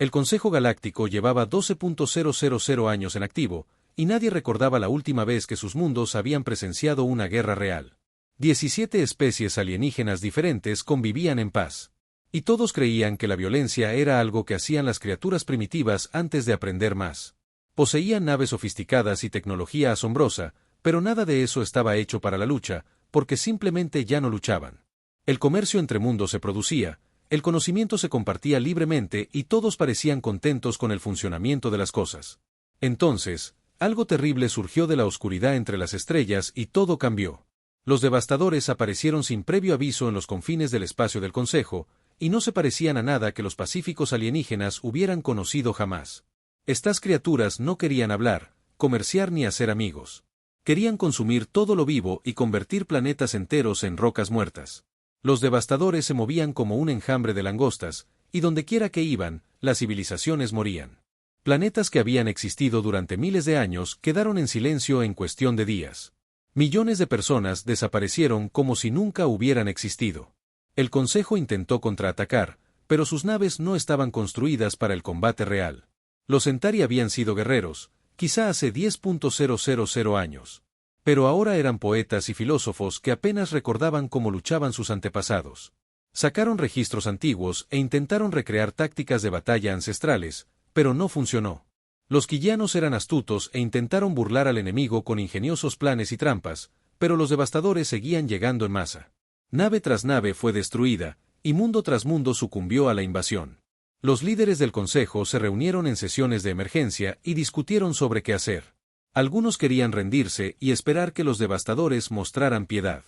El Consejo Galáctico llevaba 12.000 años en activo, y nadie recordaba la última vez que sus mundos habían presenciado una guerra real. 17 especies alienígenas diferentes convivían en paz. Y todos creían que la violencia era algo que hacían las criaturas primitivas antes de aprender más. Poseían naves sofisticadas y tecnología asombrosa, pero nada de eso estaba hecho para la lucha, porque simplemente ya no luchaban. El comercio entre mundos se producía, el conocimiento se compartía libremente y todos parecían contentos con el funcionamiento de las cosas. Entonces, algo terrible surgió de la oscuridad entre las estrellas y todo cambió. Los devastadores aparecieron sin previo aviso en los confines del espacio del Consejo, y no se parecían a nada que los pacíficos alienígenas hubieran conocido jamás. Estas criaturas no querían hablar, comerciar ni hacer amigos. Querían consumir todo lo vivo y convertir planetas enteros en rocas muertas. Los devastadores se movían como un enjambre de langostas, y dondequiera que iban, las civilizaciones morían. Planetas que habían existido durante miles de años quedaron en silencio en cuestión de días. Millones de personas desaparecieron como si nunca hubieran existido. El Consejo intentó contraatacar, pero sus naves no estaban construidas para el combate real. Los Centauri habían sido guerreros, quizá hace 10.000 años. Pero ahora eran poetas y filósofos que apenas recordaban cómo luchaban sus antepasados. Sacaron registros antiguos e intentaron recrear tácticas de batalla ancestrales, pero no funcionó. Los quillanos eran astutos e intentaron burlar al enemigo con ingeniosos planes y trampas, pero los devastadores seguían llegando en masa. Nave tras nave fue destruida, y mundo tras mundo sucumbió a la invasión. Los líderes del Consejo se reunieron en sesiones de emergencia y discutieron sobre qué hacer. Algunos querían rendirse y esperar que los devastadores mostraran piedad.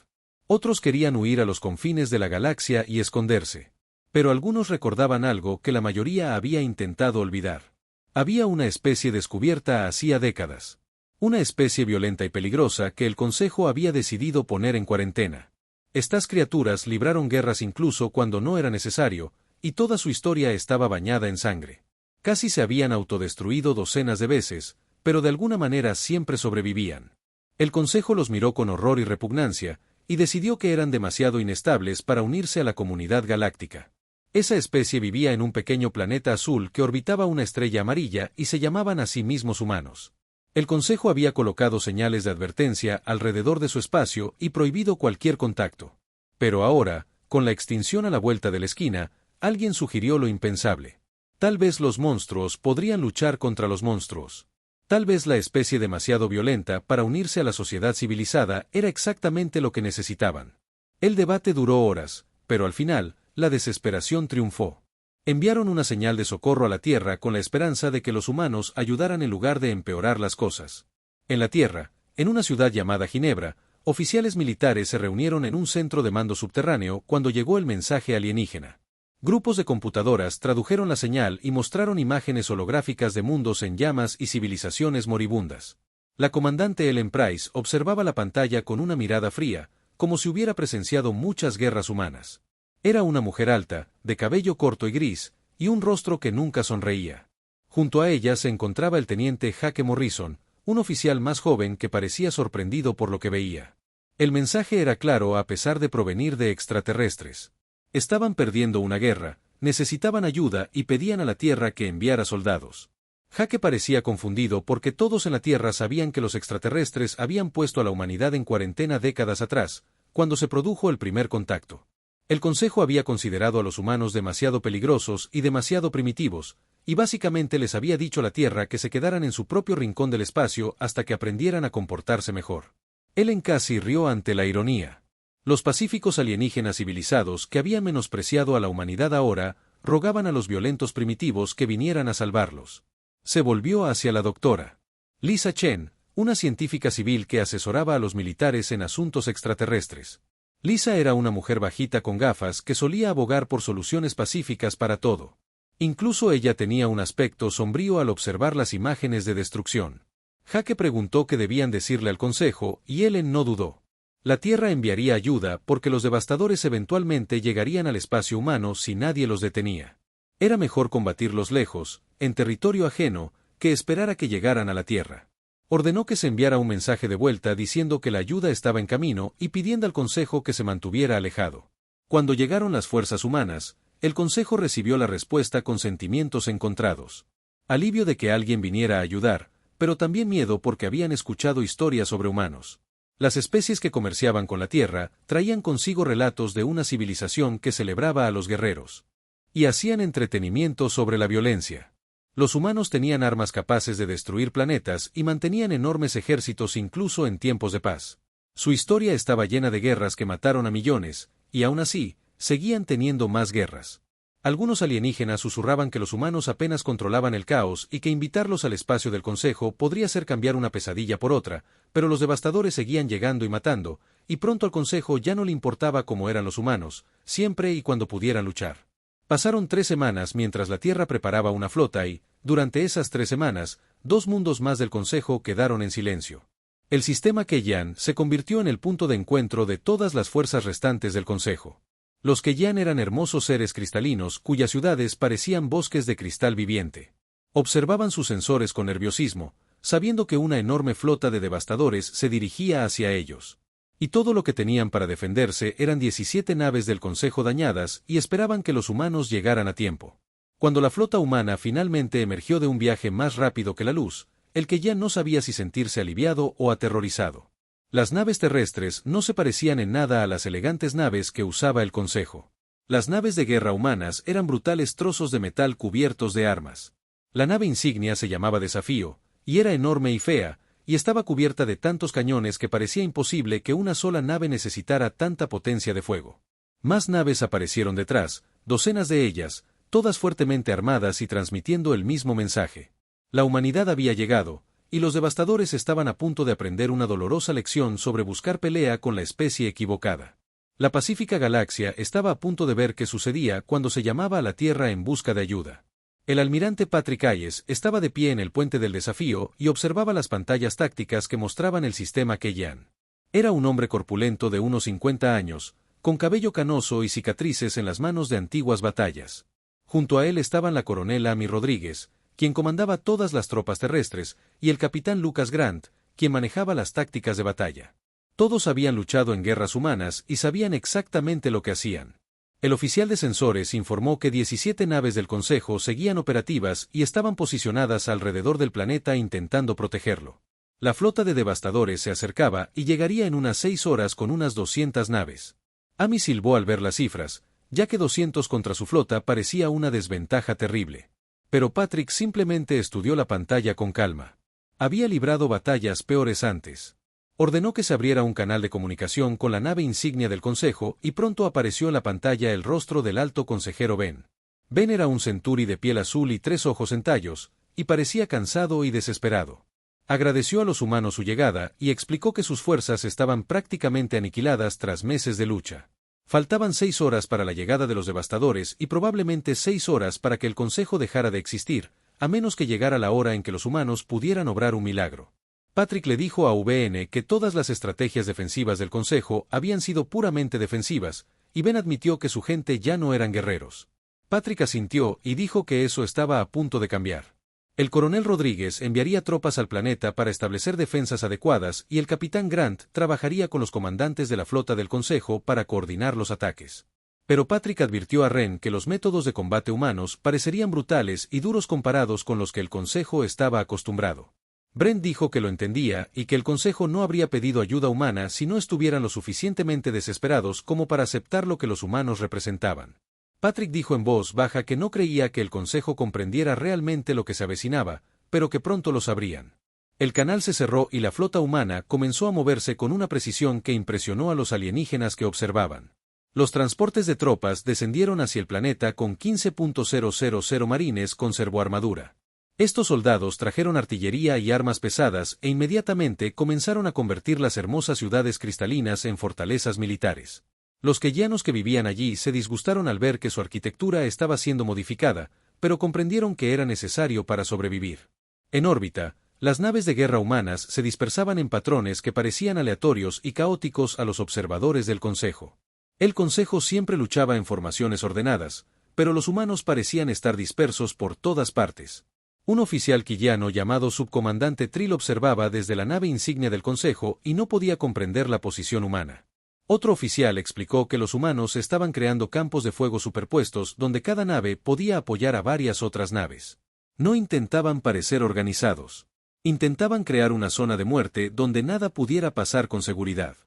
Otros querían huir a los confines de la galaxia y esconderse. Pero algunos recordaban algo que la mayoría había intentado olvidar. Había una especie descubierta hacía décadas. Una especie violenta y peligrosa que el Consejo había decidido poner en cuarentena. Estas criaturas libraron guerras incluso cuando no era necesario, y toda su historia estaba bañada en sangre. Casi se habían autodestruido docenas de veces, pero de alguna manera siempre sobrevivían. El Consejo los miró con horror y repugnancia, y decidió que eran demasiado inestables para unirse a la comunidad galáctica. Esa especie vivía en un pequeño planeta azul que orbitaba una estrella amarilla y se llamaban a sí mismos humanos. El Consejo había colocado señales de advertencia alrededor de su espacio y prohibido cualquier contacto. Pero ahora, con la extinción a la vuelta de la esquina, alguien sugirió lo impensable. Tal vez los monstruos podrían luchar contra los monstruos. Tal vez la especie demasiado violenta para unirse a la sociedad civilizada era exactamente lo que necesitaban. El debate duró horas, pero al final, la desesperación triunfó. Enviaron una señal de socorro a la Tierra con la esperanza de que los humanos ayudaran en lugar de empeorar las cosas. En la Tierra, en una ciudad llamada Ginebra, oficiales militares se reunieron en un centro de mando subterráneo cuando llegó el mensaje alienígena. Grupos de computadoras tradujeron la señal y mostraron imágenes holográficas de mundos en llamas y civilizaciones moribundas. La comandante Ellen Price observaba la pantalla con una mirada fría, como si hubiera presenciado muchas guerras humanas. Era una mujer alta, de cabello corto y gris, y un rostro que nunca sonreía. Junto a ella se encontraba el teniente Jake Morrison, un oficial más joven que parecía sorprendido por lo que veía. El mensaje era claro a pesar de provenir de extraterrestres. Estaban perdiendo una guerra, necesitaban ayuda y pedían a la Tierra que enviara soldados. Jake parecía confundido porque todos en la Tierra sabían que los extraterrestres habían puesto a la humanidad en cuarentena décadas atrás, cuando se produjo el primer contacto. El Consejo había considerado a los humanos demasiado peligrosos y demasiado primitivos, y básicamente les había dicho a la Tierra que se quedaran en su propio rincón del espacio hasta que aprendieran a comportarse mejor. Ellen casi rió ante la ironía. Los pacíficos alienígenas civilizados que habían menospreciado a la humanidad ahora, rogaban a los violentos primitivos que vinieran a salvarlos. Se volvió hacia la doctora Lisa Chen, una científica civil que asesoraba a los militares en asuntos extraterrestres. Lisa era una mujer bajita con gafas que solía abogar por soluciones pacíficas para todo. Incluso ella tenía un aspecto sombrío al observar las imágenes de destrucción. Jake preguntó qué debían decirle al Consejo y Ellen no dudó. La Tierra enviaría ayuda porque los devastadores eventualmente llegarían al espacio humano si nadie los detenía. Era mejor combatirlos lejos, en territorio ajeno, que esperar a que llegaran a la Tierra. Ordenó que se enviara un mensaje de vuelta diciendo que la ayuda estaba en camino y pidiendo al Consejo que se mantuviera alejado. Cuando llegaron las fuerzas humanas, el Consejo recibió la respuesta con sentimientos encontrados. Alivio de que alguien viniera a ayudar, pero también miedo porque habían escuchado historias sobre humanos. Las especies que comerciaban con la Tierra traían consigo relatos de una civilización que celebraba a los guerreros. Y hacían entretenimiento sobre la violencia. Los humanos tenían armas capaces de destruir planetas y mantenían enormes ejércitos incluso en tiempos de paz. Su historia estaba llena de guerras que mataron a millones, y aún así, seguían teniendo más guerras. Algunos alienígenas susurraban que los humanos apenas controlaban el caos y que invitarlos al espacio del Consejo podría ser cambiar una pesadilla por otra, pero los devastadores seguían llegando y matando, y pronto al Consejo ya no le importaba cómo eran los humanos, siempre y cuando pudieran luchar. Pasaron 3 semanas mientras la Tierra preparaba una flota y, durante esas 3 semanas, 2 mundos más del Consejo quedaron en silencio. El sistema Keyan se convirtió en el punto de encuentro de todas las fuerzas restantes del Consejo. Los Keyan eran hermosos seres cristalinos cuyas ciudades parecían bosques de cristal viviente. Observaban sus sensores con nerviosismo, sabiendo que una enorme flota de devastadores se dirigía hacia ellos. Y todo lo que tenían para defenderse eran 17 naves del Consejo dañadas y esperaban que los humanos llegaran a tiempo. Cuando la flota humana finalmente emergió de un viaje más rápido que la luz, el Keyan no sabía si sentirse aliviado o aterrorizado. Las naves terrestres no se parecían en nada a las elegantes naves que usaba el Consejo. Las naves de guerra humanas eran brutales trozos de metal cubiertos de armas. La nave insignia se llamaba Desafío, y era enorme y fea, y estaba cubierta de tantos cañones que parecía imposible que una sola nave necesitara tanta potencia de fuego. Más naves aparecieron detrás, docenas de ellas, todas fuertemente armadas y transmitiendo el mismo mensaje. La humanidad había llegado, y los devastadores estaban a punto de aprender una dolorosa lección sobre buscar pelea con la especie equivocada. La pacífica galaxia estaba a punto de ver qué sucedía cuando se llamaba a la Tierra en busca de ayuda. El almirante Patrick Hayes estaba de pie en el puente del Desafío y observaba las pantallas tácticas que mostraban el sistema Keyan. Era un hombre corpulento de unos 50 años, con cabello canoso y cicatrices en las manos de antiguas batallas. Junto a él estaban la coronel Amy Rodríguez, quien comandaba todas las tropas terrestres, y el capitán Lucas Grant, quien manejaba las tácticas de batalla. Todos habían luchado en guerras humanas y sabían exactamente lo que hacían. El oficial de sensores informó que 17 naves del Consejo seguían operativas y estaban posicionadas alrededor del planeta intentando protegerlo. La flota de devastadores se acercaba y llegaría en unas 6 horas con unas 200 naves. Amy silbó al ver las cifras, ya que 200 contra su flota parecía una desventaja terrible. Pero Patrick simplemente estudió la pantalla con calma. Había librado batallas peores antes. Ordenó que se abriera un canal de comunicación con la nave insignia del Consejo y pronto apareció en la pantalla el rostro del alto consejero Ben. Ben era un centuri de piel azul y 3 ojos en tallos, y parecía cansado y desesperado. Agradeció a los humanos su llegada y explicó que sus fuerzas estaban prácticamente aniquiladas tras meses de lucha. Faltaban 6 horas para la llegada de los devastadores y probablemente 6 horas para que el Consejo dejara de existir, a menos que llegara la hora en que los humanos pudieran obrar un milagro. Patrick le dijo a VN que todas las estrategias defensivas del Consejo habían sido puramente defensivas, y Ben admitió que su gente ya no eran guerreros. Patrick asintió y dijo que eso estaba a punto de cambiar. El coronel Rodríguez enviaría tropas al planeta para establecer defensas adecuadas y el capitán Grant trabajaría con los comandantes de la flota del Consejo para coordinar los ataques. Pero Patrick advirtió a Ren que los métodos de combate humanos parecerían brutales y duros comparados con los que el Consejo estaba acostumbrado. Brent dijo que lo entendía y que el Consejo no habría pedido ayuda humana si no estuvieran lo suficientemente desesperados como para aceptar lo que los humanos representaban. Patrick dijo en voz baja que no creía que el Consejo comprendiera realmente lo que se avecinaba, pero que pronto lo sabrían. El canal se cerró y la flota humana comenzó a moverse con una precisión que impresionó a los alienígenas que observaban. Los transportes de tropas descendieron hacia el planeta con 15.000 marines con servoarmadura. Estos soldados trajeron artillería y armas pesadas e inmediatamente comenzaron a convertir las hermosas ciudades cristalinas en fortalezas militares. Los keyanos que vivían allí se disgustaron al ver que su arquitectura estaba siendo modificada, pero comprendieron que era necesario para sobrevivir. En órbita, las naves de guerra humanas se dispersaban en patrones que parecían aleatorios y caóticos a los observadores del Consejo. El Consejo siempre luchaba en formaciones ordenadas, pero los humanos parecían estar dispersos por todas partes. Un oficial quillano llamado subcomandante Trill observaba desde la nave insignia del Consejo y no podía comprender la posición humana. Otro oficial explicó que los humanos estaban creando campos de fuego superpuestos donde cada nave podía apoyar a varias otras naves. No intentaban parecer organizados. Intentaban crear una zona de muerte donde nada pudiera pasar con seguridad.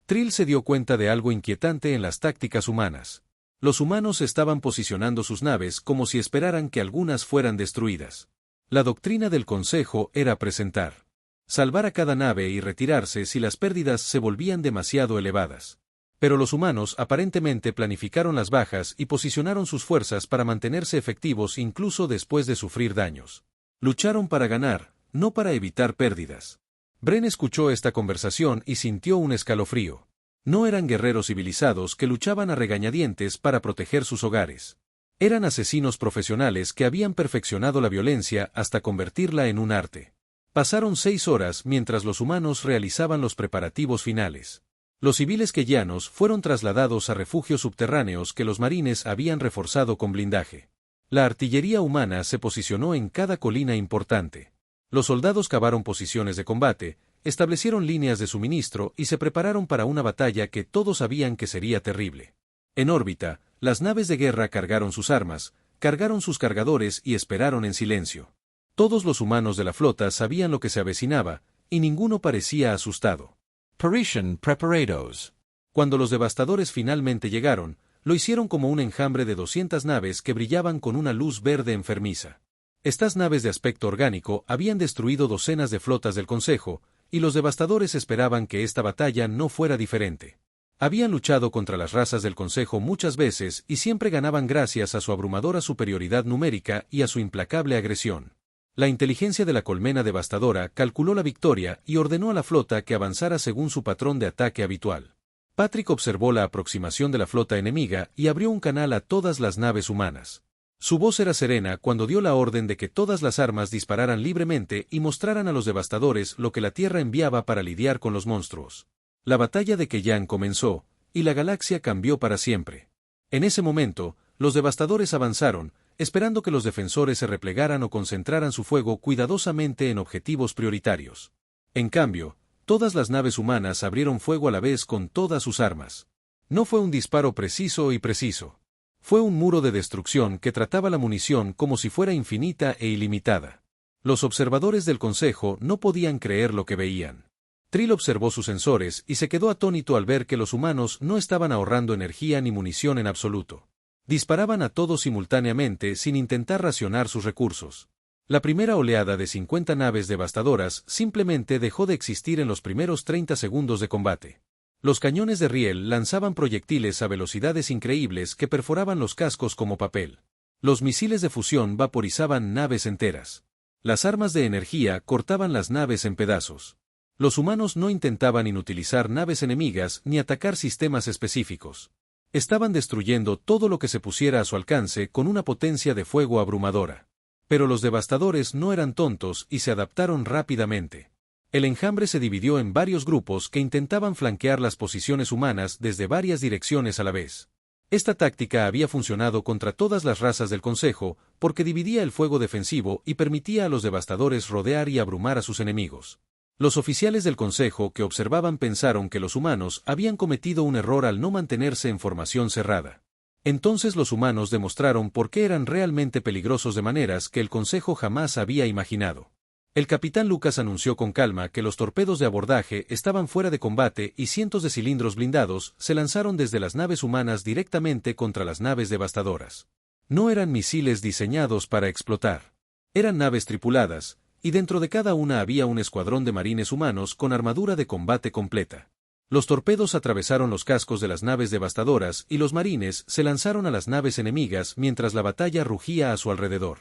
Trill se dio cuenta de algo inquietante en las tácticas humanas. Los humanos estaban posicionando sus naves como si esperaran que algunas fueran destruidas. La doctrina del Consejo era presentar, salvar a cada nave y retirarse si las pérdidas se volvían demasiado elevadas. Pero los humanos aparentemente planificaron las bajas y posicionaron sus fuerzas para mantenerse efectivos incluso después de sufrir daños. Lucharon para ganar, no para evitar pérdidas. Bren escuchó esta conversación y sintió un escalofrío. No eran guerreros civilizados que luchaban a regañadientes para proteger sus hogares. Eran asesinos profesionales que habían perfeccionado la violencia hasta convertirla en un arte. Pasaron 6 horas mientras los humanos realizaban los preparativos finales. Los civiles queyanos fueron trasladados a refugios subterráneos que los marines habían reforzado con blindaje. La artillería humana se posicionó en cada colina importante. Los soldados cavaron posiciones de combate, establecieron líneas de suministro y se prepararon para una batalla que todos sabían que sería terrible. En órbita, las naves de guerra cargaron sus armas, cargaron sus cargadores y esperaron en silencio. Todos los humanos de la flota sabían lo que se avecinaba, y ninguno parecía asustado. Parisian preparados. Cuando los devastadores finalmente llegaron, lo hicieron como un enjambre de 200 naves que brillaban con una luz verde enfermiza. Estas naves de aspecto orgánico habían destruido docenas de flotas del Consejo, y los devastadores esperaban que esta batalla no fuera diferente. Habían luchado contra las razas del Consejo muchas veces y siempre ganaban gracias a su abrumadora superioridad numérica y a su implacable agresión. La inteligencia de la colmena devastadora calculó la victoria y ordenó a la flota que avanzara según su patrón de ataque habitual. Patrick observó la aproximación de la flota enemiga y abrió un canal a todas las naves humanas. Su voz era serena cuando dio la orden de que todas las armas dispararan libremente y mostraran a los devastadores lo que la Tierra enviaba para lidiar con los monstruos. La batalla de Keyan comenzó, y la galaxia cambió para siempre. En ese momento, los devastadores avanzaron, esperando que los defensores se replegaran o concentraran su fuego cuidadosamente en objetivos prioritarios. En cambio, todas las naves humanas abrieron fuego a la vez con todas sus armas. No fue un disparo preciso y preciso. Fue un muro de destrucción que trataba la munición como si fuera infinita e ilimitada. Los observadores del Consejo no podían creer lo que veían. Trill observó sus sensores y se quedó atónito al ver que los humanos no estaban ahorrando energía ni munición en absoluto. Disparaban a todos simultáneamente sin intentar racionar sus recursos. La primera oleada de 50 naves devastadoras simplemente dejó de existir en los primeros 30 segundos de combate. Los cañones de riel lanzaban proyectiles a velocidades increíbles que perforaban los cascos como papel. Los misiles de fusión vaporizaban naves enteras. Las armas de energía cortaban las naves en pedazos. Los humanos no intentaban inutilizar naves enemigas ni atacar sistemas específicos. Estaban destruyendo todo lo que se pusiera a su alcance con una potencia de fuego abrumadora. Pero los devastadores no eran tontos y se adaptaron rápidamente. El enjambre se dividió en varios grupos que intentaban flanquear las posiciones humanas desde varias direcciones a la vez. Esta táctica había funcionado contra todas las razas del Consejo porque dividía el fuego defensivo y permitía a los devastadores rodear y abrumar a sus enemigos. Los oficiales del Consejo que observaban pensaron que los humanos habían cometido un error al no mantenerse en formación cerrada. Entonces los humanos demostraron por qué eran realmente peligrosos de maneras que el Consejo jamás había imaginado. El capitán Lucas anunció con calma que los torpedos de abordaje estaban fuera de combate y cientos de cilindros blindados se lanzaron desde las naves humanas directamente contra las naves devastadoras. No eran misiles diseñados para explotar. Eran naves tripuladas, y dentro de cada una había un escuadrón de marines humanos con armadura de combate completa. Los torpedos atravesaron los cascos de las naves devastadoras y los marines se lanzaron a las naves enemigas mientras la batalla rugía a su alrededor.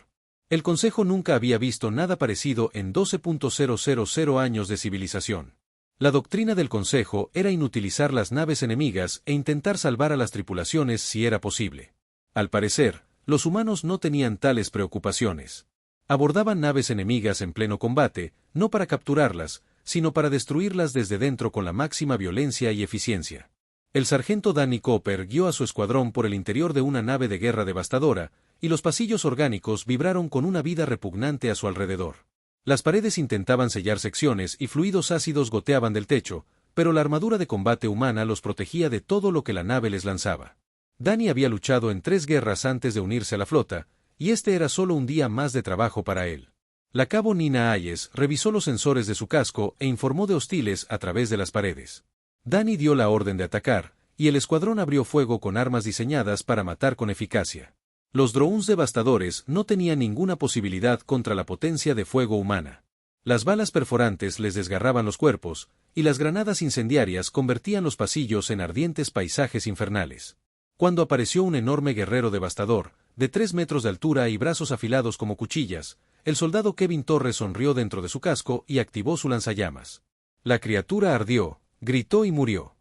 El Consejo nunca había visto nada parecido en 12.000 años de civilización. La doctrina del Consejo era inutilizar las naves enemigas e intentar salvar a las tripulaciones si era posible. Al parecer, los humanos no tenían tales preocupaciones. Abordaban naves enemigas en pleno combate, no para capturarlas, sino para destruirlas desde dentro con la máxima violencia y eficiencia. El sargento Danny Cooper guió a su escuadrón por el interior de una nave de guerra devastadora, y los pasillos orgánicos vibraron con una vida repugnante a su alrededor. Las paredes intentaban sellar secciones y fluidos ácidos goteaban del techo, pero la armadura de combate humana los protegía de todo lo que la nave les lanzaba. Danny había luchado en 3 guerras antes de unirse a la flota, y este era solo un día más de trabajo para él. La cabo Nina Hayes revisó los sensores de su casco e informó de hostiles a través de las paredes. Danny dio la orden de atacar, y el escuadrón abrió fuego con armas diseñadas para matar con eficacia. Los drones devastadores no tenían ninguna posibilidad contra la potencia de fuego humana. Las balas perforantes les desgarraban los cuerpos, y las granadas incendiarias convertían los pasillos en ardientes paisajes infernales. Cuando apareció un enorme guerrero devastador, de 3 metros de altura y brazos afilados como cuchillas, el soldado Kevin Torres sonrió dentro de su casco y activó su lanzallamas. La criatura ardió, gritó y murió.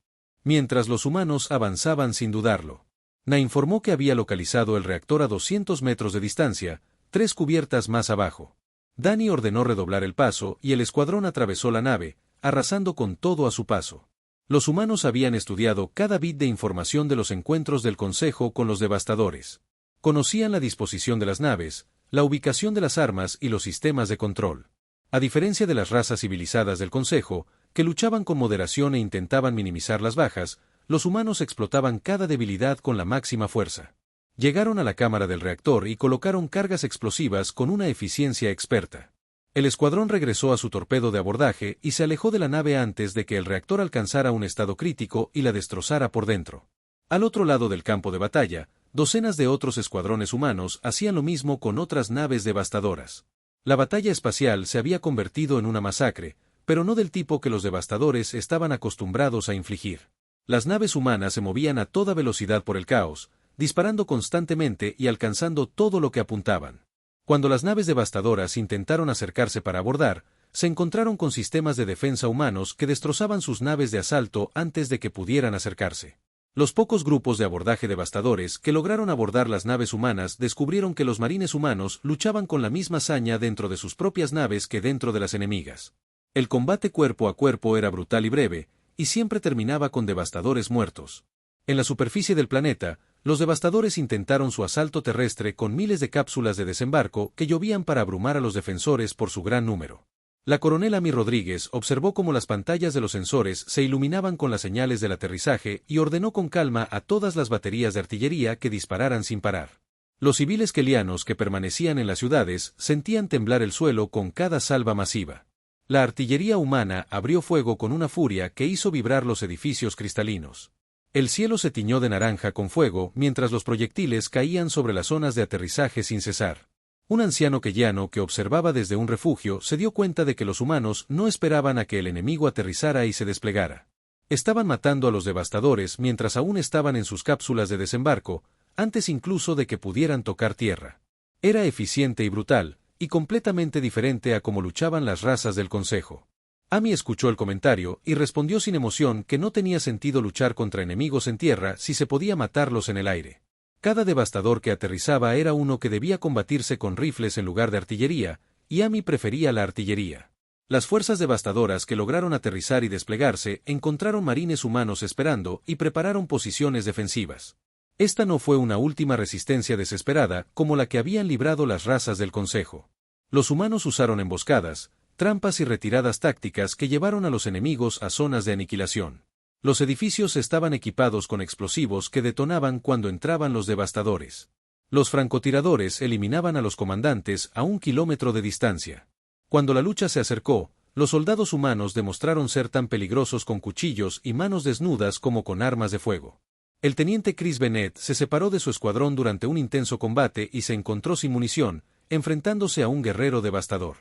Mientras los humanos avanzaban sin dudarlo. Na informó que había localizado el reactor a 200 metros de distancia, 3 cubiertas más abajo. Danny ordenó redoblar el paso y el escuadrón atravesó la nave, arrasando con todo a su paso. Los humanos habían estudiado cada bit de información de los encuentros del Consejo con los devastadores. Conocían la disposición de las naves, la ubicación de las armas y los sistemas de control. A diferencia de las razas civilizadas del Consejo, que luchaban con moderación e intentaban minimizar las bajas, los humanos explotaban cada debilidad con la máxima fuerza. Llegaron a la cámara del reactor y colocaron cargas explosivas con una eficiencia experta. El escuadrón regresó a su torpedo de abordaje y se alejó de la nave antes de que el reactor alcanzara un estado crítico y la destrozara por dentro. Al otro lado del campo de batalla, docenas de otros escuadrones humanos hacían lo mismo con otras naves devastadoras. La batalla espacial se había convertido en una masacre, pero no del tipo que los devastadores estaban acostumbrados a infligir. Las naves humanas se movían a toda velocidad por el caos, disparando constantemente y alcanzando todo lo que apuntaban. Cuando las naves devastadoras intentaron acercarse para abordar, se encontraron con sistemas de defensa humanos que destrozaban sus naves de asalto antes de que pudieran acercarse. Los pocos grupos de abordaje devastadores que lograron abordar las naves humanas descubrieron que los marines humanos luchaban con la misma hazaña dentro de sus propias naves que dentro de las enemigas. El combate cuerpo a cuerpo era brutal y breve, y siempre terminaba con devastadores muertos. En la superficie del planeta, los devastadores intentaron su asalto terrestre con miles de cápsulas de desembarco que llovían para abrumar a los defensores por su gran número. La coronel Amy Rodríguez observó cómo las pantallas de los sensores se iluminaban con las señales del aterrizaje y ordenó con calma a todas las baterías de artillería que dispararan sin parar. Los civiles kelianos que permanecían en las ciudades sentían temblar el suelo con cada salva masiva. La artillería humana abrió fuego con una furia que hizo vibrar los edificios cristalinos. El cielo se tiñó de naranja con fuego mientras los proyectiles caían sobre las zonas de aterrizaje sin cesar. Un anciano keliano que observaba desde un refugio se dio cuenta de que los humanos no esperaban a que el enemigo aterrizara y se desplegara. Estaban matando a los devastadores mientras aún estaban en sus cápsulas de desembarco, antes incluso de que pudieran tocar tierra. Era eficiente y brutal, y completamente diferente a cómo luchaban las razas del Consejo. Amy escuchó el comentario y respondió sin emoción que no tenía sentido luchar contra enemigos en tierra si se podía matarlos en el aire. Cada devastador que aterrizaba era uno que debía combatirse con rifles en lugar de artillería, y Amy prefería la artillería. Las fuerzas devastadoras que lograron aterrizar y desplegarse encontraron marines humanos esperando y prepararon posiciones defensivas. Esta no fue una última resistencia desesperada como la que habían librado las razas del Consejo. Los humanos usaron emboscadas, trampas y retiradas tácticas que llevaron a los enemigos a zonas de aniquilación. Los edificios estaban equipados con explosivos que detonaban cuando entraban los devastadores. Los francotiradores eliminaban a los comandantes a 1 kilómetro de distancia. Cuando la lucha se acercó, los soldados humanos demostraron ser tan peligrosos con cuchillos y manos desnudas como con armas de fuego. El teniente Chris Bennett se separó de su escuadrón durante un intenso combate y se encontró sin munición, enfrentándose a un guerrero devastador.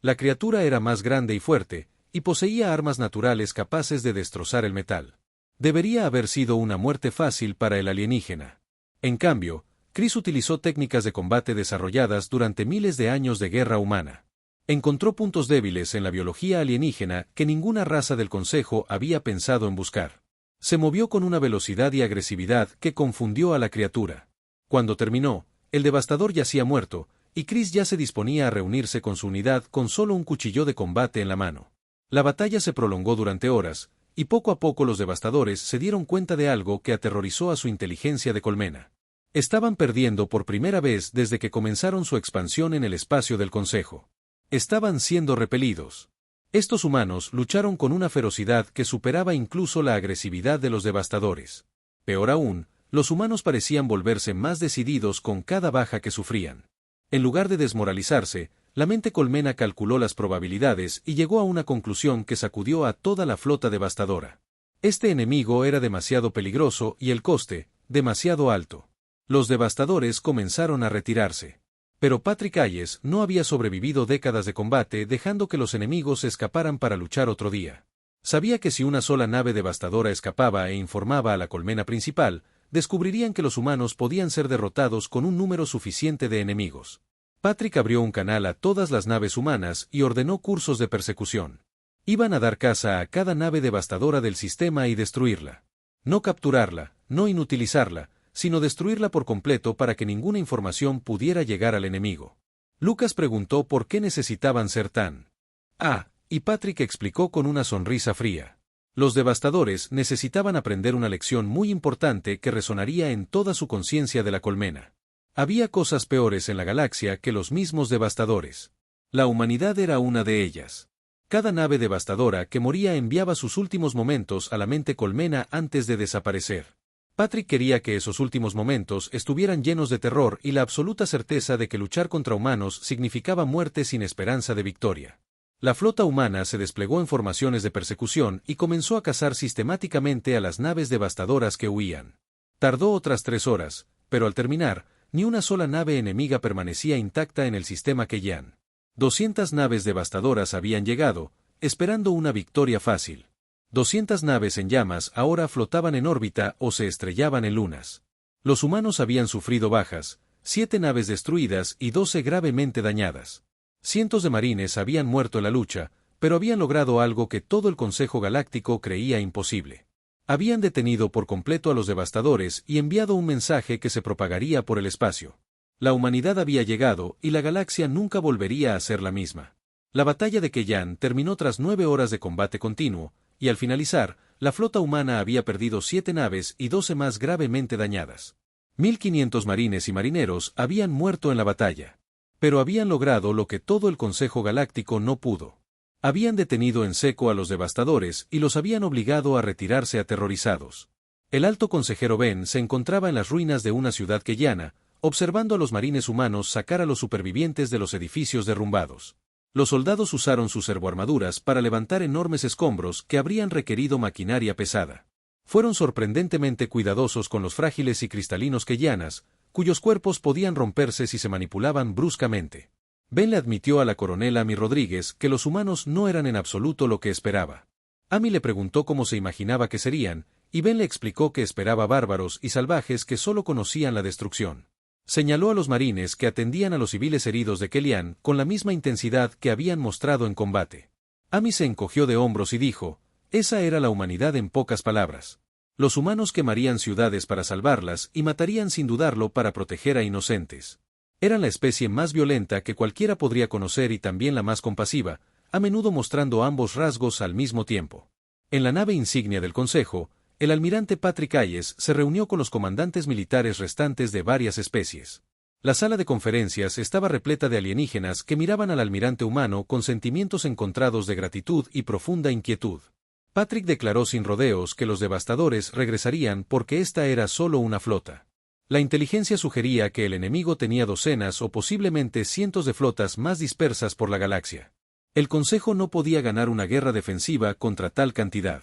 La criatura era más grande y fuerte, y poseía armas naturales capaces de destrozar el metal. Debería haber sido una muerte fácil para el alienígena. En cambio, Chris utilizó técnicas de combate desarrolladas durante miles de años de guerra humana. Encontró puntos débiles en la biología alienígena que ninguna raza del Consejo había pensado en buscar. Se movió con una velocidad y agresividad que confundió a la criatura. Cuando terminó, el devastador yacía muerto, y Chris ya se disponía a reunirse con su unidad con solo un cuchillo de combate en la mano. La batalla se prolongó durante horas, y poco a poco los devastadores se dieron cuenta de algo que aterrorizó a su inteligencia de colmena. Estaban perdiendo por primera vez desde que comenzaron su expansión en el espacio del Consejo. Estaban siendo repelidos. Estos humanos lucharon con una ferocidad que superaba incluso la agresividad de los devastadores. Peor aún, los humanos parecían volverse más decididos con cada baja que sufrían. En lugar de desmoralizarse, la mente colmena calculó las probabilidades y llegó a una conclusión que sacudió a toda la flota devastadora. Este enemigo era demasiado peligroso y el coste, demasiado alto. Los devastadores comenzaron a retirarse. Pero Patrick Hayes no había sobrevivido décadas de combate dejando que los enemigos escaparan para luchar otro día. Sabía que si una sola nave devastadora escapaba e informaba a la colmena principal, descubrirían que los humanos podían ser derrotados con un número suficiente de enemigos. Patrick abrió un canal a todas las naves humanas y ordenó cursos de persecución. Iban a dar caza a cada nave devastadora del sistema y destruirla. No capturarla, no inutilizarla, sino destruirla por completo para que ninguna información pudiera llegar al enemigo. Lucas preguntó por qué necesitaban ser tan. Y Patrick explicó con una sonrisa fría. Los devastadores necesitaban aprender una lección muy importante que resonaría en toda su conciencia de la colmena. Había cosas peores en la galaxia que los mismos devastadores. La humanidad era una de ellas. Cada nave devastadora que moría enviaba sus últimos momentos a la mente colmena antes de desaparecer. Patrick quería que esos últimos momentos estuvieran llenos de terror y la absoluta certeza de que luchar contra humanos significaba muerte sin esperanza de victoria. La flota humana se desplegó en formaciones de persecución y comenzó a cazar sistemáticamente a las naves devastadoras que huían. Tardó otras 3 horas, pero al terminar, ni una sola nave enemiga permanecía intacta en el sistema Kellian. 200 naves devastadoras habían llegado, esperando una victoria fácil. 200 naves en llamas ahora flotaban en órbita o se estrellaban en lunas. Los humanos habían sufrido bajas, 7 naves destruidas y 12 gravemente dañadas. Cientos de marines habían muerto en la lucha, pero habían logrado algo que todo el Consejo Galáctico creía imposible. Habían detenido por completo a los devastadores y enviado un mensaje que se propagaría por el espacio. La humanidad había llegado y la galaxia nunca volvería a ser la misma. La batalla de Kellian terminó tras 9 horas de combate continuo, y al finalizar, la flota humana había perdido 7 naves y 12 más gravemente dañadas. 1500 marines y marineros habían muerto en la batalla. Pero habían logrado lo que todo el Consejo Galáctico no pudo. Habían detenido en seco a los devastadores y los habían obligado a retirarse aterrorizados. El alto consejero Ben se encontraba en las ruinas de una ciudad kelliana, observando a los marines humanos sacar a los supervivientes de los edificios derrumbados. Los soldados usaron sus servoarmaduras para levantar enormes escombros que habrían requerido maquinaria pesada. Fueron sorprendentemente cuidadosos con los frágiles y cristalinos kellianas, cuyos cuerpos podían romperse si se manipulaban bruscamente. Ben le admitió a la coronel Amy Rodríguez que los humanos no eran en absoluto lo que esperaba. Amy le preguntó cómo se imaginaba que serían, y Ben le explicó que esperaba bárbaros y salvajes que solo conocían la destrucción. Señaló a los marines que atendían a los civiles heridos de Kellian con la misma intensidad que habían mostrado en combate. Amy se encogió de hombros y dijo, esa era la humanidad en pocas palabras. Los humanos quemarían ciudades para salvarlas y matarían sin dudarlo para proteger a inocentes. Eran la especie más violenta que cualquiera podría conocer y también la más compasiva, a menudo mostrando ambos rasgos al mismo tiempo. En la nave insignia del Consejo, el almirante Patrick Hayes se reunió con los comandantes militares restantes de varias especies. La sala de conferencias estaba repleta de alienígenas que miraban al almirante humano con sentimientos encontrados de gratitud y profunda inquietud. Patrick declaró sin rodeos que los devastadores regresarían porque esta era solo una flota. La inteligencia sugería que el enemigo tenía docenas o posiblemente cientos de flotas más dispersas por la galaxia. El Consejo no podía ganar una guerra defensiva contra tal cantidad.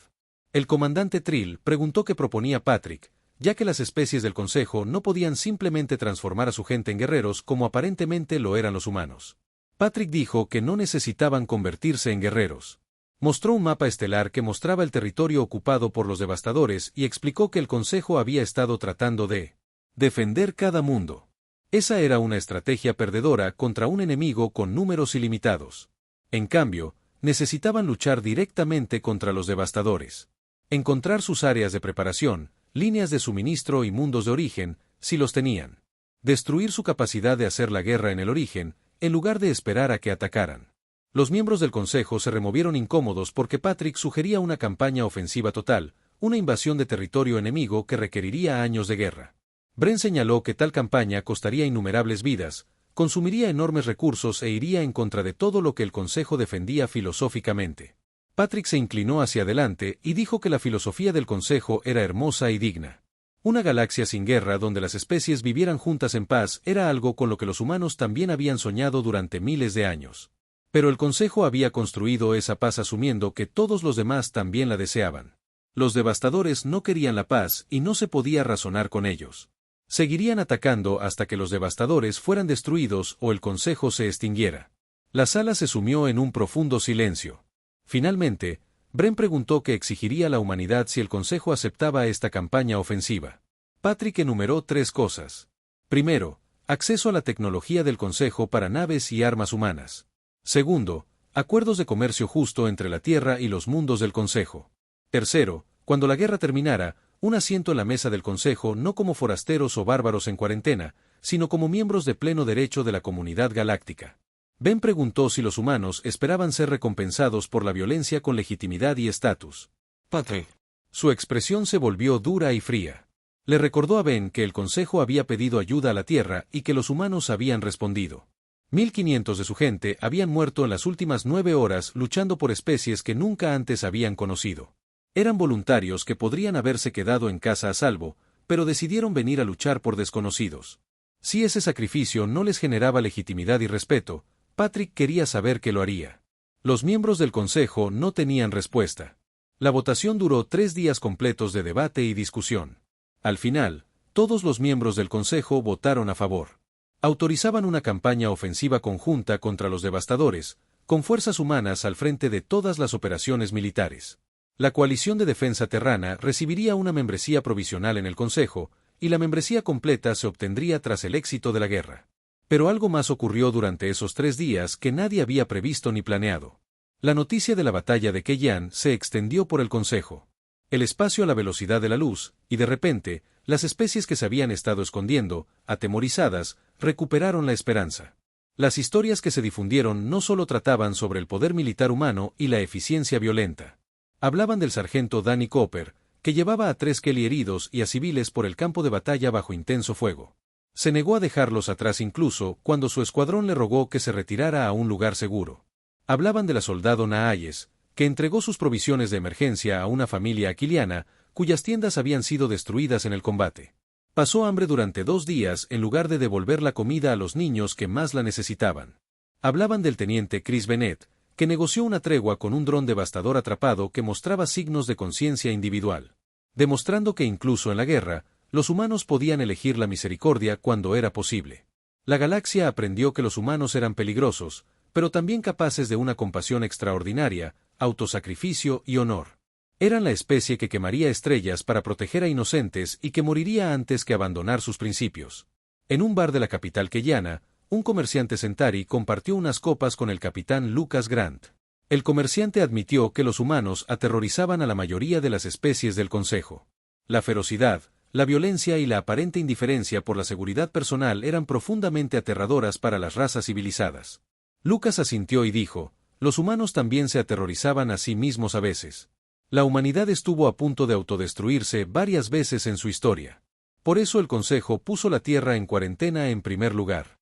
El comandante Trill preguntó qué proponía Patrick, ya que las especies del Consejo no podían simplemente transformar a su gente en guerreros como aparentemente lo eran los humanos. Patrick dijo que no necesitaban convertirse en guerreros. Mostró un mapa estelar que mostraba el territorio ocupado por los devastadores y explicó que el Consejo había estado tratando de defender cada mundo. Esa era una estrategia perdedora contra un enemigo con números ilimitados. En cambio, necesitaban luchar directamente contra los devastadores. Encontrar sus áreas de preparación, líneas de suministro y mundos de origen, si los tenían. Destruir su capacidad de hacer la guerra en el origen, en lugar de esperar a que atacaran. Los miembros del Consejo se removieron incómodos porque Patrick sugería una campaña ofensiva total, una invasión de territorio enemigo que requeriría años de guerra. Bren señaló que tal campaña costaría innumerables vidas, consumiría enormes recursos e iría en contra de todo lo que el Consejo defendía filosóficamente. Patrick se inclinó hacia adelante y dijo que la filosofía del Consejo era hermosa y digna. Una galaxia sin guerra donde las especies vivieran juntas en paz era algo con lo que los humanos también habían soñado durante miles de años. Pero el Consejo había construido esa paz asumiendo que todos los demás también la deseaban. Los devastadores no querían la paz y no se podía razonar con ellos. Seguirían atacando hasta que los devastadores fueran destruidos o el Consejo se extinguiera. La sala se sumió en un profundo silencio. Finalmente, Bren preguntó qué exigiría la humanidad si el Consejo aceptaba esta campaña ofensiva. Patrick enumeró 3 cosas. Primero, acceso a la tecnología del Consejo para naves y armas humanas. Segundo, acuerdos de comercio justo entre la Tierra y los mundos del Consejo. Tercero, cuando la guerra terminara, un asiento en la mesa del Consejo no como forasteros o bárbaros en cuarentena, sino como miembros de pleno derecho de la comunidad galáctica. Ben preguntó si los humanos esperaban ser recompensados por la violencia con legitimidad y estatus. Patrick. Su expresión se volvió dura y fría. Le recordó a Ben que el Consejo había pedido ayuda a la Tierra y que los humanos habían respondido. 1500 de su gente habían muerto en las últimas 9 horas luchando por especies que nunca antes habían conocido. Eran voluntarios que podrían haberse quedado en casa a salvo, pero decidieron venir a luchar por desconocidos. Si ese sacrificio no les generaba legitimidad y respeto, Patrick quería saber que lo haría. Los miembros del Consejo no tenían respuesta. La votación duró 3 días completos de debate y discusión. Al final, todos los miembros del Consejo votaron a favor. Autorizaban una campaña ofensiva conjunta contra los devastadores, con fuerzas humanas al frente de todas las operaciones militares. La coalición de defensa terrana recibiría una membresía provisional en el Consejo, y la membresía completa se obtendría tras el éxito de la guerra. Pero algo más ocurrió durante esos 3 días que nadie había previsto ni planeado. La noticia de la batalla de Keyan se extendió por el Consejo. El espacio a la velocidad de la luz, y de repente, las especies que se habían estado escondiendo, atemorizadas, recuperaron la esperanza. Las historias que se difundieron no solo trataban sobre el poder militar humano y la eficiencia violenta. Hablaban del sargento Danny Cooper, que llevaba a 3 Kelly heridos y a civiles por el campo de batalla bajo intenso fuego. Se negó a dejarlos atrás incluso cuando su escuadrón le rogó que se retirara a un lugar seguro. Hablaban de la soldado Naayes, que entregó sus provisiones de emergencia a una familia aquiliana, cuyas tiendas habían sido destruidas en el combate. Pasó hambre durante 2 días en lugar de devolver la comida a los niños que más la necesitaban. Hablaban del teniente Chris Bennett, que negoció una tregua con un dron devastador atrapado que mostraba signos de conciencia individual, demostrando que incluso en la guerra, los humanos podían elegir la misericordia cuando era posible. La galaxia aprendió que los humanos eran peligrosos, pero también capaces de una compasión extraordinaria, autosacrificio y honor. Eran la especie que quemaría estrellas para proteger a inocentes y que moriría antes que abandonar sus principios. En un bar de la capital keyana, un comerciante Centauri compartió unas copas con el capitán Lucas Grant. El comerciante admitió que los humanos aterrorizaban a la mayoría de las especies del Consejo. La ferocidad, la violencia y la aparente indiferencia por la seguridad personal eran profundamente aterradoras para las razas civilizadas. Lucas asintió y dijo, los humanos también se aterrorizaban a sí mismos a veces. La humanidad estuvo a punto de autodestruirse varias veces en su historia. Por eso el Consejo puso la Tierra en cuarentena en primer lugar.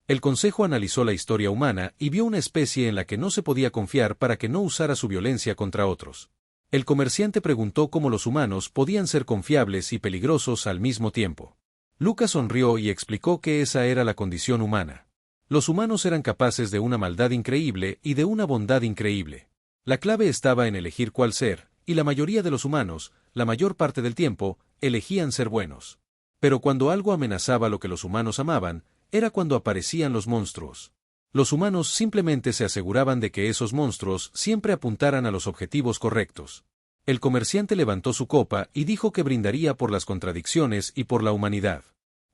El Consejo analizó la historia humana y vio una especie en la que no se podía confiar para que no usara su violencia contra otros. El comerciante preguntó cómo los humanos podían ser confiables y peligrosos al mismo tiempo. Lucas sonrió y explicó que esa era la condición humana. Los humanos eran capaces de una maldad increíble y de una bondad increíble. La clave estaba en elegir cuál ser, y la mayoría de los humanos, la mayor parte del tiempo, elegían ser buenos. Pero cuando algo amenazaba lo que los humanos amaban, era cuando aparecían los monstruos. Los humanos simplemente se aseguraban de que esos monstruos siempre apuntaran a los objetivos correctos. El comerciante levantó su copa y dijo que brindaría por las contradicciones y por la humanidad.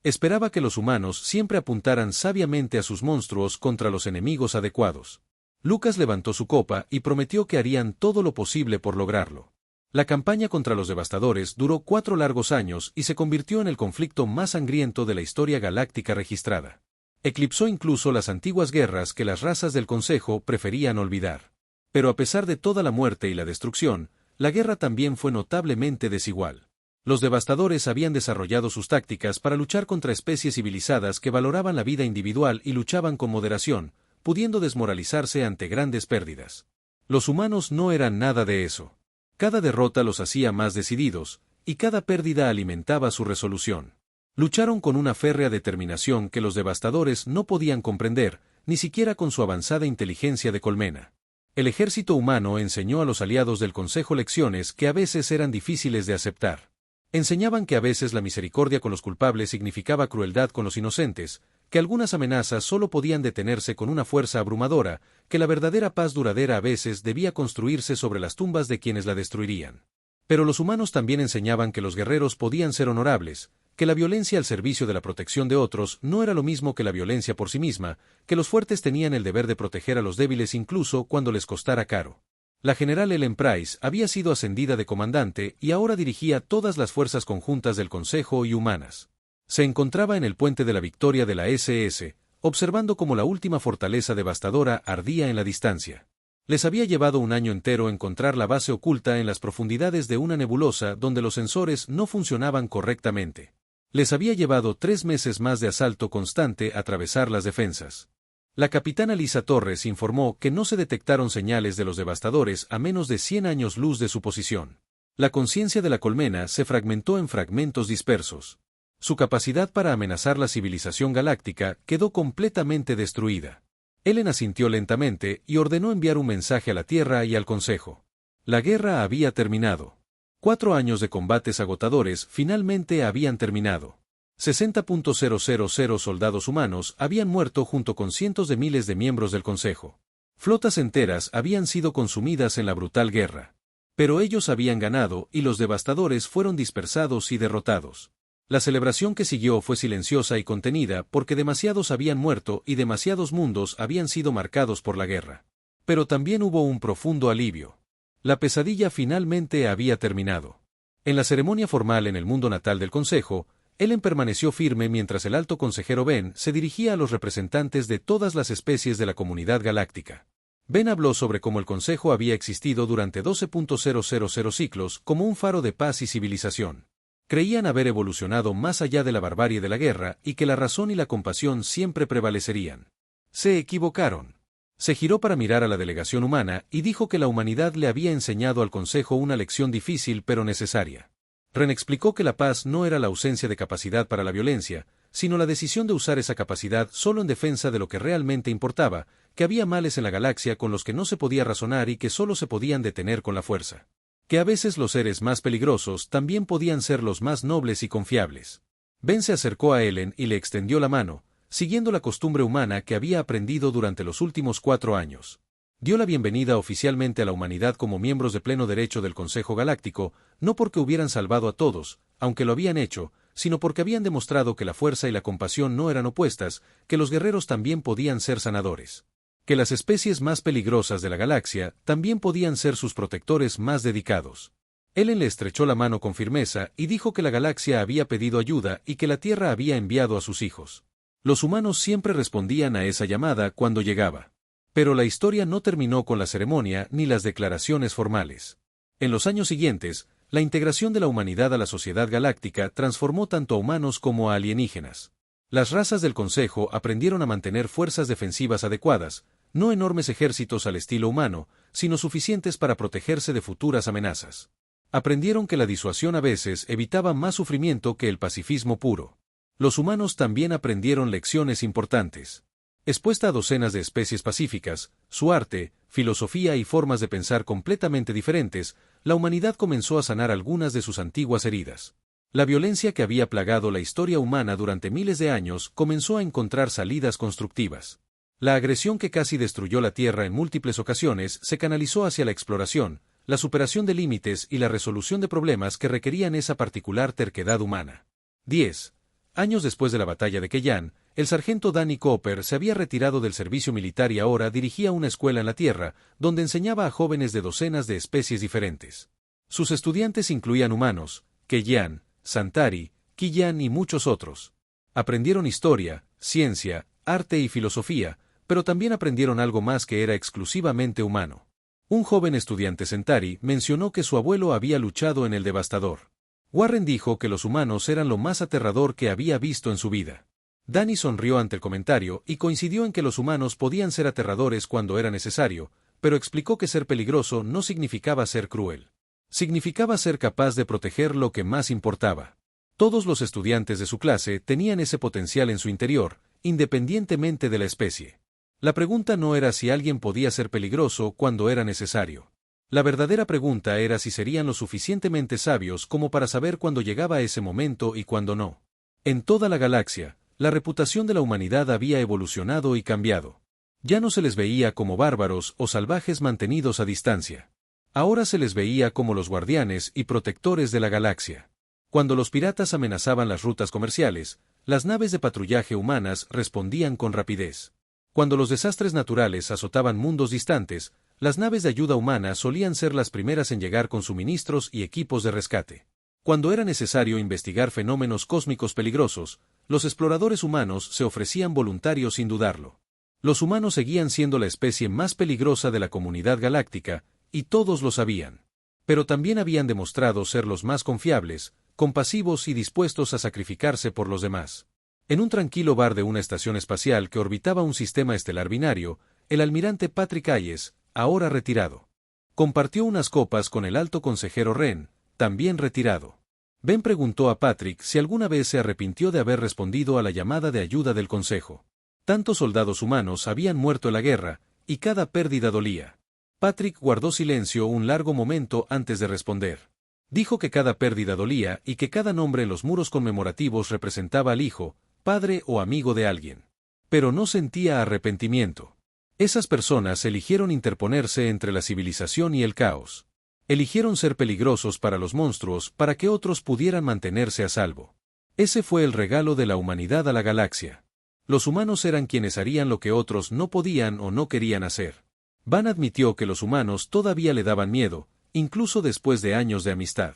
Esperaba que los humanos siempre apuntaran sabiamente a sus monstruos contra los enemigos adecuados. Lucas levantó su copa y prometió que harían todo lo posible por lograrlo. La campaña contra los devastadores duró 4 largos años y se convirtió en el conflicto más sangriento de la historia galáctica registrada. Eclipsó incluso las antiguas guerras que las razas del Consejo preferían olvidar. Pero a pesar de toda la muerte y la destrucción, la guerra también fue notablemente desigual. Los devastadores habían desarrollado sus tácticas para luchar contra especies civilizadas que valoraban la vida individual y luchaban con moderación, pudiendo desmoralizarse ante grandes pérdidas. Los humanos no eran nada de eso. Cada derrota los hacía más decididos, y cada pérdida alimentaba su resolución. Lucharon con una férrea determinación que los devastadores no podían comprender, ni siquiera con su avanzada inteligencia de colmena. El ejército humano enseñó a los aliados del Consejo lecciones que a veces eran difíciles de aceptar. Enseñaban que a veces la misericordia con los culpables significaba crueldad con los inocentes, que algunas amenazas solo podían detenerse con una fuerza abrumadora, que la verdadera paz duradera a veces debía construirse sobre las tumbas de quienes la destruirían. Pero los humanos también enseñaban que los guerreros podían ser honorables, que la violencia al servicio de la protección de otros no era lo mismo que la violencia por sí misma, que los fuertes tenían el deber de proteger a los débiles incluso cuando les costara caro. La general Ellen Price había sido ascendida de comandante y ahora dirigía todas las fuerzas conjuntas del Consejo y humanas. Se encontraba en el puente de la Victoria de la SS, observando cómo la última fortaleza devastadora ardía en la distancia. Les había llevado un año entero encontrar la base oculta en las profundidades de una nebulosa donde los sensores no funcionaban correctamente. Les había llevado 3 meses más de asalto constante atravesar las defensas. La capitana Lisa Torres informó que no se detectaron señales de los devastadores a menos de 100 años luz de su posición. La conciencia de la colmena se fragmentó en fragmentos dispersos. Su capacidad para amenazar la civilización galáctica quedó completamente destruida. Ellen asintió lentamente y ordenó enviar un mensaje a la Tierra y al Consejo. La guerra había terminado. 4 años de combates agotadores finalmente habían terminado. 60.000 soldados humanos habían muerto junto con cientos de miles de miembros del Consejo. Flotas enteras habían sido consumidas en la brutal guerra. Pero ellos habían ganado y los devastadores fueron dispersados y derrotados. La celebración que siguió fue silenciosa y contenida porque demasiados habían muerto y demasiados mundos habían sido marcados por la guerra. Pero también hubo un profundo alivio. La pesadilla finalmente había terminado. En la ceremonia formal en el mundo natal del Consejo, Ellen permaneció firme mientras el alto consejero Ben se dirigía a los representantes de todas las especies de la comunidad galáctica. Ben habló sobre cómo el Consejo había existido durante 12.000 ciclos como un faro de paz y civilización. Creían haber evolucionado más allá de la barbarie de la guerra y que la razón y la compasión siempre prevalecerían. Se equivocaron. Se giró para mirar a la delegación humana y dijo que la humanidad le había enseñado al Consejo una lección difícil pero necesaria. Ren explicó que la paz no era la ausencia de capacidad para la violencia, sino la decisión de usar esa capacidad solo en defensa de lo que realmente importaba, que había males en la galaxia con los que no se podía razonar y que solo se podían detener con la fuerza. Que a veces los seres más peligrosos también podían ser los más nobles y confiables. Ben se acercó a Ellen y le extendió la mano, siguiendo la costumbre humana que había aprendido durante los últimos 4 años. Dio la bienvenida oficialmente a la humanidad como miembros de pleno derecho del Consejo Galáctico, no porque hubieran salvado a todos, aunque lo habían hecho, sino porque habían demostrado que la fuerza y la compasión no eran opuestas, que los guerreros también podían ser sanadores. Que las especies más peligrosas de la galaxia también podían ser sus protectores más dedicados. Ellen le estrechó la mano con firmeza y dijo que la galaxia había pedido ayuda y que la Tierra había enviado a sus hijos. Los humanos siempre respondían a esa llamada cuando llegaba. Pero la historia no terminó con la ceremonia ni las declaraciones formales. En los años siguientes, la integración de la humanidad a la sociedad galáctica transformó tanto a humanos como a alienígenas. Las razas del Consejo aprendieron a mantener fuerzas defensivas adecuadas, no enormes ejércitos al estilo humano, sino suficientes para protegerse de futuras amenazas. Aprendieron que la disuasión a veces evitaba más sufrimiento que el pacifismo puro. Los humanos también aprendieron lecciones importantes. Expuesta a docenas de especies pacíficas, su arte, filosofía y formas de pensar completamente diferentes, la humanidad comenzó a sanar algunas de sus antiguas heridas. La violencia que había plagado la historia humana durante miles de años comenzó a encontrar salidas constructivas. La agresión que casi destruyó la Tierra en múltiples ocasiones se canalizó hacia la exploración, la superación de límites y la resolución de problemas que requerían esa particular terquedad humana. 10 años después de la batalla de Kellan, el sargento Danny Cooper se había retirado del servicio militar y ahora dirigía una escuela en la Tierra, donde enseñaba a jóvenes de docenas de especies diferentes. Sus estudiantes incluían humanos, Kellan, Santari, Killan y muchos otros. Aprendieron historia, ciencia, arte y filosofía, pero también aprendieron algo más que era exclusivamente humano. Un joven estudiante Santari mencionó que su abuelo había luchado en el Devastador. Warren dijo que los humanos eran lo más aterrador que había visto en su vida. Danny sonrió ante el comentario y coincidió en que los humanos podían ser aterradores cuando era necesario, pero explicó que ser peligroso no significaba ser cruel. Significaba ser capaz de proteger lo que más importaba. Todos los estudiantes de su clase tenían ese potencial en su interior, independientemente de la especie. La pregunta no era si alguien podía ser peligroso cuando era necesario. La verdadera pregunta era si serían lo suficientemente sabios como para saber cuándo llegaba ese momento y cuándo no. En toda la galaxia, la reputación de la humanidad había evolucionado y cambiado. Ya no se les veía como bárbaros o salvajes mantenidos a distancia. Ahora se les veía como los guardianes y protectores de la galaxia. Cuando los piratas amenazaban las rutas comerciales, las naves de patrullaje humanas respondían con rapidez. Cuando los desastres naturales azotaban mundos distantes, las naves de ayuda humana solían ser las primeras en llegar con suministros y equipos de rescate. Cuando era necesario investigar fenómenos cósmicos peligrosos, los exploradores humanos se ofrecían voluntarios sin dudarlo. Los humanos seguían siendo la especie más peligrosa de la comunidad galáctica, y todos lo sabían. Pero también habían demostrado ser los más confiables, compasivos y dispuestos a sacrificarse por los demás. En un tranquilo bar de una estación espacial que orbitaba un sistema estelar binario, el almirante Patrick Hayes, ahora retirado, compartió unas copas con el alto consejero Ren, también retirado. Ben preguntó a Patrick si alguna vez se arrepintió de haber respondido a la llamada de ayuda del consejo. Tantos soldados humanos habían muerto en la guerra, y cada pérdida dolía. Patrick guardó silencio un largo momento antes de responder. Dijo que cada pérdida dolía y que cada nombre en los muros conmemorativos representaba al hijo, padre o amigo de alguien. Pero no sentía arrepentimiento. Esas personas eligieron interponerse entre la civilización y el caos. Eligieron ser peligrosos para los monstruos para que otros pudieran mantenerse a salvo. Ese fue el regalo de la humanidad a la galaxia. Los humanos eran quienes harían lo que otros no podían o no querían hacer. Van admitió que los humanos todavía le daban miedo, incluso después de años de amistad.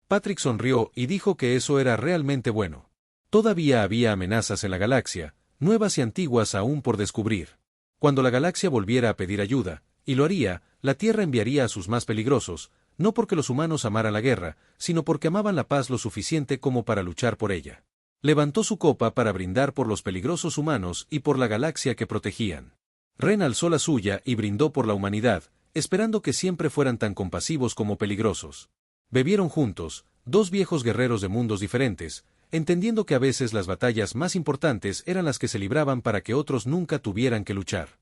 Patrick sonrió y dijo que eso era realmente bueno. Todavía había amenazas en la galaxia, nuevas y antiguas aún por descubrir. Cuando la galaxia volviera a pedir ayuda, y lo haría, la Tierra enviaría a sus más peligrosos, no porque los humanos amaran la guerra, sino porque amaban la paz lo suficiente como para luchar por ella. Levantó su copa para brindar por los peligrosos humanos y por la galaxia que protegían. Ren alzó la suya y brindó por la humanidad, esperando que siempre fueran tan compasivos como peligrosos. Bebieron juntos, dos viejos guerreros de mundos diferentes, entendiendo que a veces las batallas más importantes eran las que se libraban para que otros nunca tuvieran que luchar.